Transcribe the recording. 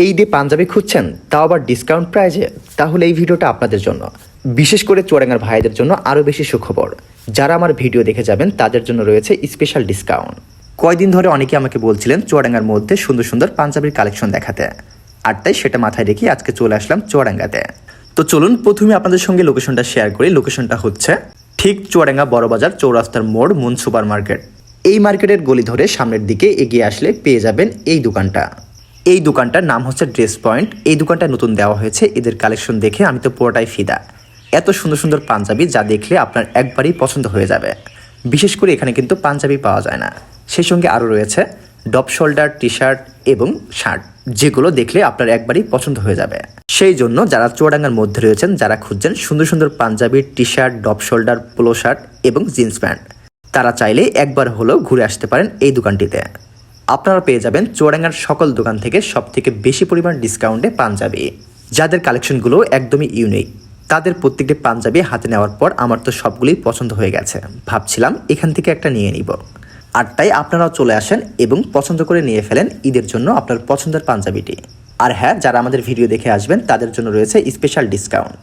এই ঈদে পাঞ্জাবি খুঁজছেন, তাও আবার ডিসকাউন্ট প্রাইজে? তাহলে এই ভিডিওটা আপনাদের জন্য। বিশেষ করে চুয়াডাঙ্গার ভাইদের জন্য আরও বেশি সুখবর। যারা আমার ভিডিও দেখে যাবেন তাদের জন্য রয়েছে স্পেশাল ডিসকাউন্ট। কয়দিন ধরে অনেকে আমাকে বলছিলেন চুয়াডাঙ্গার মধ্যে সুন্দর সুন্দর পাঞ্জাবির কালেকশন দেখাতে, আর তাই সেটা মাথায় রেখে আজকে চলে আসলাম চুয়াডাঙ্গাতে। তো চলুন প্রথমে আপনাদের সঙ্গে লোকেশনটা শেয়ার করি। লোকেশনটা হচ্ছে ঠিক চুয়াডাঙ্গা বড়বাজার চৌরাস্তার মোড়, মুন সুপার মার্কেট। এই মার্কেটের গলি ধরে সামনের দিকে এগিয়ে আসলে পেয়ে যাবেন এই দোকানটা। এই দোকানটার নাম হচ্ছে ড্রেস পয়েন্ট। এই দোকানটা নতুন দেওয়া হয়েছে। এদের কালেকশন দেখে আমি তো পুরোটাই ফিদা। এত সুন্দর সুন্দর পাঞ্জাবি যা দেখলে আপনার একবারই পছন্দ হয়ে যাবে। বিশেষ করে এখানে কিন্তু পাঞ্জাবি পাওয়া যায় না, সেই সঙ্গে আরও রয়েছে ডপ শোল্ডার টি শার্ট এবং শার্ট, যেগুলো দেখলে আপনার একবারই পছন্দ হয়ে যাবে। সেই জন্য যারা চুয়াডাঙ্গার মধ্যে রয়েছেন, যারা খুঁজছেন সুন্দর সুন্দর panjabi, T shirt, drop shoulder, polo shirt এবং জিন্স প্যান্ট, তারা চাইলে একবার হলেও ঘুরে আসতে পারেন এই দোকানটিতে। আপনারা পেয়ে যাবেন চুয়াডাঙ্গার সকল দোকান থেকে সবথেকে বেশি পরিমাণ ডিসকাউন্টে পাঞ্জাবি, যাদের কালেকশনগুলো একদমই ইউনিক। তাদের প্রত্যেকটি পাঞ্জাবি হাতে নেওয়ার পর আমার তো সবগুলোই পছন্দ হয়ে গেছে। ভাবছিলাম এখান থেকে একটা নিয়ে নিব, আর তাই আপনারাও চলে আসেন এবং পছন্দ করে নিয়ে ফেলেন ঈদের জন্য আপনার পছন্দের পাঞ্জাবিটি। আর হ্যাঁ, যারা আমাদের ভিডিও দেখে আসবেন তাদের জন্য রয়েছে স্পেশাল ডিসকাউন্ট।